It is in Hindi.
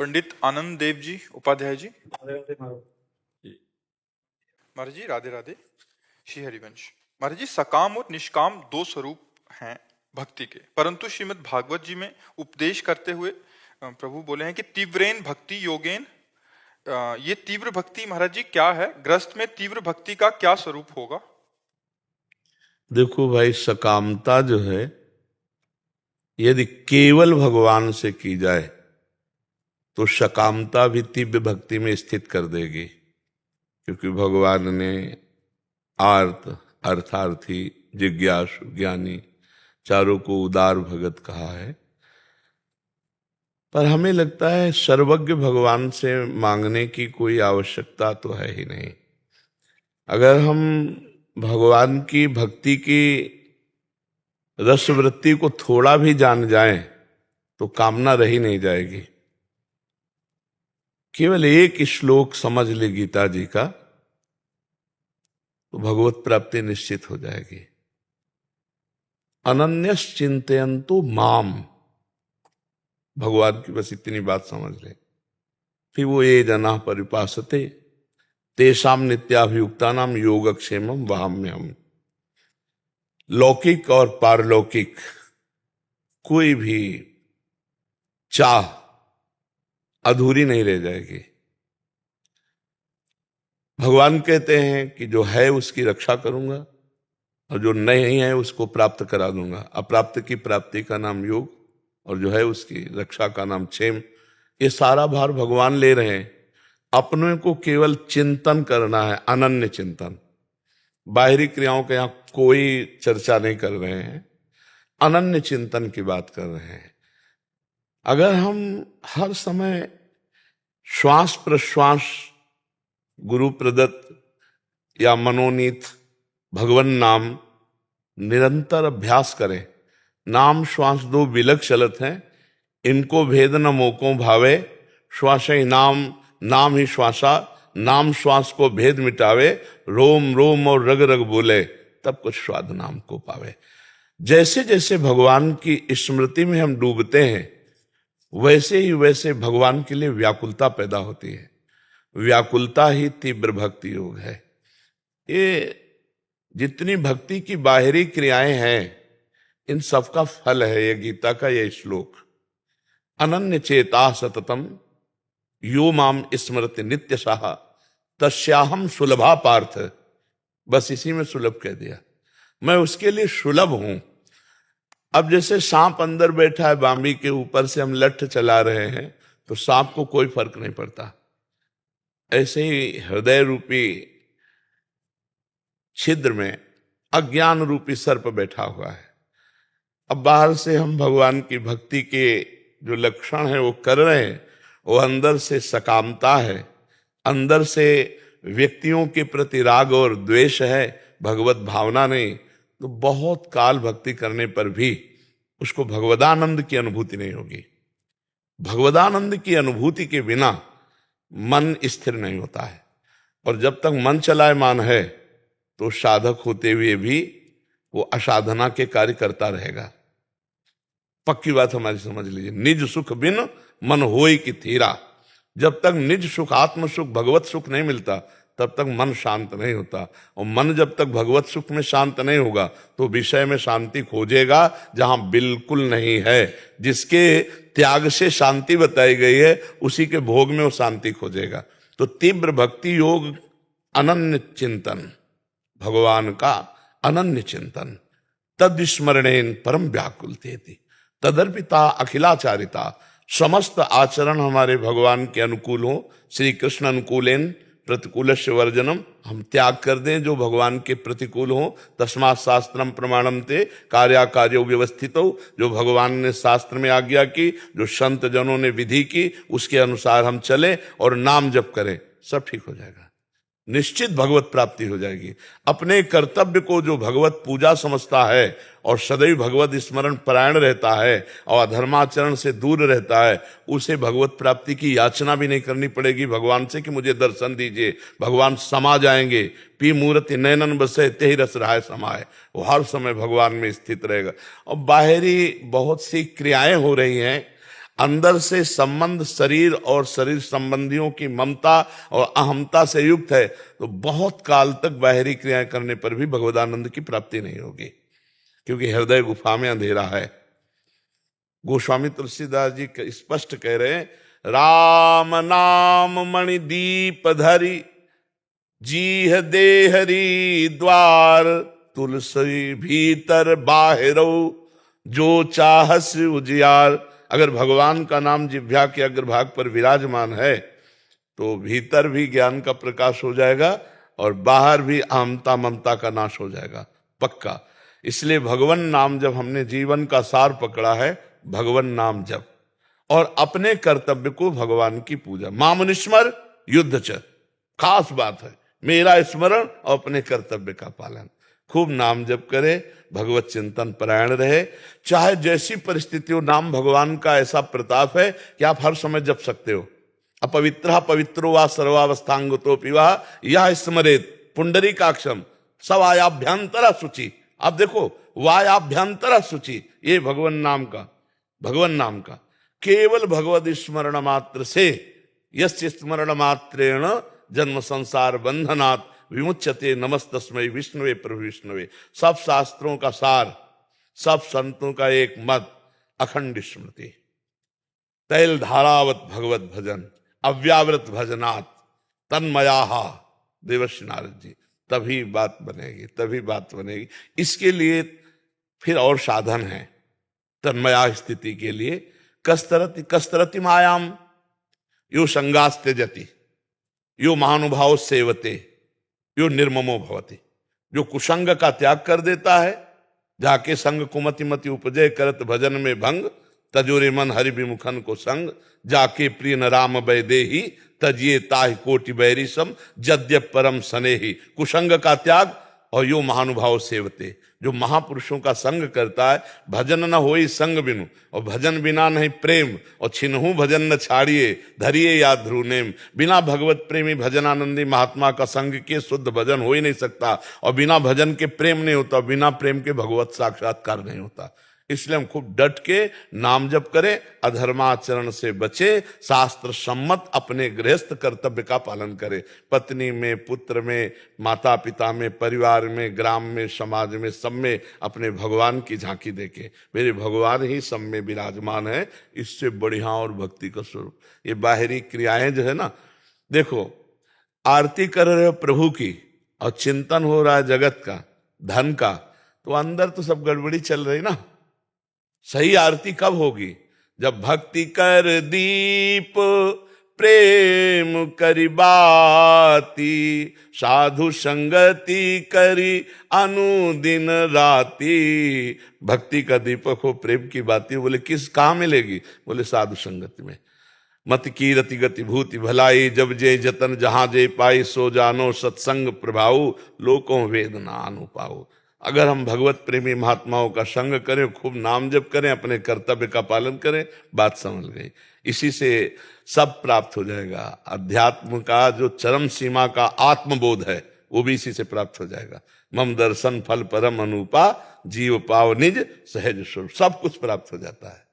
पंडित आनंद देव जी उपाध्याय जी। महाराज जी राधे राधे। श्री हरिवंश। महाराज जी, सकाम और निष्काम दो स्वरूप हैं भक्ति के, परंतु श्रीमद् भागवत जी में उपदेश करते हुए प्रभु बोले हैं कि तीव्रेन भक्ति योगेन। ये तीव्र भक्ति महाराज जी क्या है? ग्रस्त में तीव्र भक्ति का क्या स्वरूप होगा? देखो भाई, सकामता जो है यदि केवल भगवान से की जाए तो सकामता भी तीव्र भक्ति में स्थित कर देगी, क्योंकि भगवान ने आर्त, अर्थार्थी, जिज्ञासु, ज्ञानी चारों को उदार भगत कहा है। पर हमें लगता है सर्वज्ञ भगवान से मांगने की कोई आवश्यकता तो है ही नहीं। अगर हम भगवान की भक्ति की रसवृत्ति को थोड़ा भी जान जाएं तो कामना रही नहीं जाएगी। केवल एक श्लोक समझ ले गीता जी का तो भगवत प्राप्ति निश्चित हो जाएगी। अनन्यस चिंतयन्तु माम, भगवान की बस इतनी बात समझ ले। फिर वो ये जना परिपासते तेषाम नित्याभियुक्ता नाम योगक्षेमम वहाम्यहम्। लौकिक और पारलौकिक कोई भी चाह अधूरी नहीं रह जाएगी। भगवान कहते हैं कि जो है उसकी रक्षा करूंगा और जो नहीं है उसको प्राप्त करा दूंगा। अप्राप्त की प्राप्ति का नाम योग और जो है उसकी रक्षा का नाम क्षेम। ये सारा भार भगवान ले रहे हैं। अपने को केवल चिंतन करना है, अनन्य चिंतन। बाहरी क्रियाओं के यहां कोई चर्चा नहीं कर रहे हैं, अनन्य चिंतन की बात कर रहे हैं। अगर हम हर समय श्वास प्रश्वास गुरु प्रदत्त या मनोनीत भगवन नाम निरंतर अभ्यास करें। नाम श्वास दो बिलक चलत हैं, इनको भेद न मोको भावे। श्वास ही नाम, नाम ही श्वासा, नाम श्वास को भेद मिटावे। रोम रोम और रग रग बोले, तब कुछ स्वाद नाम को पावे। जैसे जैसे भगवान की स्मृति में हम डूबते हैं वैसे ही वैसे भगवान के लिए व्याकुलता पैदा होती है। व्याकुलता ही तीव्र भक्ति योग है। ये जितनी भक्ति की बाहरी क्रियाएं हैं इन सबका फल है ये गीता का ये श्लोक। अनन्य चेता सततम यो माम स्मृति नित्यशः तस्याहम सुलभा पार्थ। बस इसी में सुलभ कह दिया, मैं उसके लिए सुलभ हूं। अब जैसे सांप अंदर बैठा है, बांबी के ऊपर से हम लठ चला रहे हैं तो सांप को कोई फर्क नहीं पड़ता। ऐसे ही हृदय रूपी छिद्र में अज्ञान रूपी सर्प बैठा हुआ है। अब बाहर से हम भगवान की भक्ति के जो लक्षण है वो कर रहे हैं, वो अंदर से सकामता है, अंदर से व्यक्तियों के प्रति राग और द्वेष है, भगवत भावना नहीं। तो बहुत काल भक्ति करने पर भी उसको भगवदानंद की अनुभूति नहीं होगी। भगवदानंद की अनुभूति के बिना मन स्थिर नहीं होता है, और जब तक मन चलायमान है तो साधक होते हुए भी वो असाधना के कार्य करता रहेगा। पक्की बात हमारी समझ लीजिए। निज सुख बिन मन होय कि थीरा। जब तक निज सुख, आत्म सुख, भगवत सुख नहीं मिलता तब तक मन शांत नहीं होता। और मन जब तक भगवत सुख में शांत नहीं होगा तो विषय में शांति खोजेगा जहां बिल्कुल नहीं है। जिसके त्याग से शांति बताई गई है उसी के भोग में वो शांति खोजेगा। तो तीव्र भक्ति योग अनन्य चिंतन, भगवान का अनन्य चिंतन। तद स्मरणेन परम व्याकुलतेति तदर्पिता अखिलाचारिता। समस्त आचरण हमारे भगवान के अनुकूल हो। श्री कृष्ण अनुकूलेन प्रतिकूलस्य वर्जनम। हम त्याग कर दें जो भगवान के प्रतिकूल हो। तस्मात् शास्त्रम प्रमाणम ते कार्याकार्यो व्यवस्थितो। जो भगवान ने शास्त्र में आज्ञा की, जो संत जनों ने विधि की, उसके अनुसार हम चले और नाम जप करें, सब ठीक हो जाएगा। निश्चित भगवत प्राप्ति हो जाएगी। अपने कर्तव्य को जो भगवत पूजा समझता है और सदैव भगवत स्मरण परायण रहता है और अधर्माचरण से दूर रहता है, उसे भगवत प्राप्ति की याचना भी नहीं करनी पड़ेगी भगवान से कि मुझे दर्शन दीजिए। भगवान समा जाएंगे। पी मूर्ति नैनन बसे तेहि रस रहाय समाए। वो हर समय भगवान में स्थित रहेगा। और बाहरी बहुत सी क्रियाएं हो रही हैं, अंदर से संबंध शरीर और शरीर संबंधियों की ममता और अहमता से युक्त है तो बहुत काल तक बाहरी क्रियाएं करने पर भी भगवदानंद की प्राप्ति नहीं होगी, क्योंकि हृदय गुफा में अंधेरा है। गोस्वामी तुलसीदास जी स्पष्ट कह रहे हैं, राम नाम मणि दीप धरी जीह देहरी द्वार, तुलसी भीतर बाहरो जो चाहस उजियार। अगर भगवान का नाम जिह्वा के अग्रभाग पर विराजमान है तो भीतर भी ज्ञान का प्रकाश हो जाएगा और बाहर भी अहमता ममता का नाश हो जाएगा, पक्का। इसलिए भगवान नाम जब हमने जीवन का सार पकड़ा है, भगवान नाम जप और अपने कर्तव्य को भगवान की पूजा। मामुनिस्मर युद्ध च, खास बात है, मेरा स्मरण और अपने कर्तव्य का पालन। खूब नाम जप करे, भगवत चिंतन परायण रहे, चाहे जैसी परिस्थिति हो। नाम भगवान का ऐसा प्रताप है कि आप हर समय जप सकते हो। अपवित्र पवित्रो वा सर्वावस्थांगतो पिवा यह स्मरेत पुंडरीकाक्षम सवायाभ्यंतर शुचि। आप देखो, वायाभ्यंतर शुचि, ये भगवान नाम का केवल भगवत स्मरण मात्र से, यस्य स्मरण मात्रेण जन्म संसार बंधनात् विमुच्यते नमस्तस्मै विष्णुवे प्रभु विष्णुवे। सब शास्त्रों का सार, सब संतों का एक मत, अखंड स्मृति, तैल धारावत भगवत भजन, अव्यावृत भजनात् तन्मयाहा। देवर्षि नारद जी, तभी बात बनेगी। इसके लिए फिर और साधन है तन्मया स्थिति के लिए। कस्तरति मायाम यो संगास्ते जति यो महानुभाव सेवते यो निर्ममो भवति। जो कुसंग का त्याग कर देता है, जाके संग कुमति मति उपजय करत भजन में भंग, तजोरे मन हरि विमुखन को संग, जाके प्रिय न राम वैदेही तजिए ताहि कोटि बैरी सम, जद्यप परम सनेही। कुसंग का त्याग और यो महानुभाव सेवते, जो महापुरुषों का संग करता है। भजन न होई संग बिनु, और भजन बिना नहीं प्रेम, और छिनहु भजन न छाड़िए धरिए या ध्रुनेम। बिना भगवत प्रेमी भजनानंदी महात्मा का संग के शुद्ध भजन हो ही नहीं सकता, और बिना भजन के प्रेम नहीं होता, बिना प्रेम के भगवत साक्षात्कार नहीं होता। इसलिए हम खूब डट के नाम जप करें, अधर्माचरण से बचे, शास्त्र सम्मत अपने गृहस्थ कर्तव्य का पालन करें। पत्नी में, पुत्र में, माता पिता में, परिवार में, ग्राम में, समाज में, सब में अपने भगवान की झांकी देके, मेरे भगवान ही सब में विराजमान है। इससे बढ़िया और भक्ति का स्वरूप ये बाहरी क्रियाएं जो है ना, देखो आरती कर रहे हो प्रभु की और चिंतन हो रहा है जगत का, धन का, तो अंदर तो सब गड़बड़ी चल रही ना। सही आरती कब होगी? जब भक्ति कर दीप प्रेम करी बाती, साधु संगति करी अनुदिन राती। भक्ति का दीपक हो, प्रेम की बाती। बोले किस कहाँ मिलेगी? बोले साधु संगति में। मत की रति गति भूति भलाई, जब जे जतन जहां जे पाई, सो जानो सत्संग प्रभाऊ, लोकों वेदना अनुपाऊ। अगर हम भगवत प्रेमी महात्माओं का संग करें, खूब नाम जप करें, अपने कर्तव्य का पालन करें, बात समझ गई। इसी से सब प्राप्त हो जाएगा। अध्यात्म का जो चरम सीमा का आत्मबोध है वो भी इसी से प्राप्त हो जाएगा। मम दर्शन फल परम अनुपा, जीव पाव निज सहज स्वरूप, सब कुछ प्राप्त हो जाता है।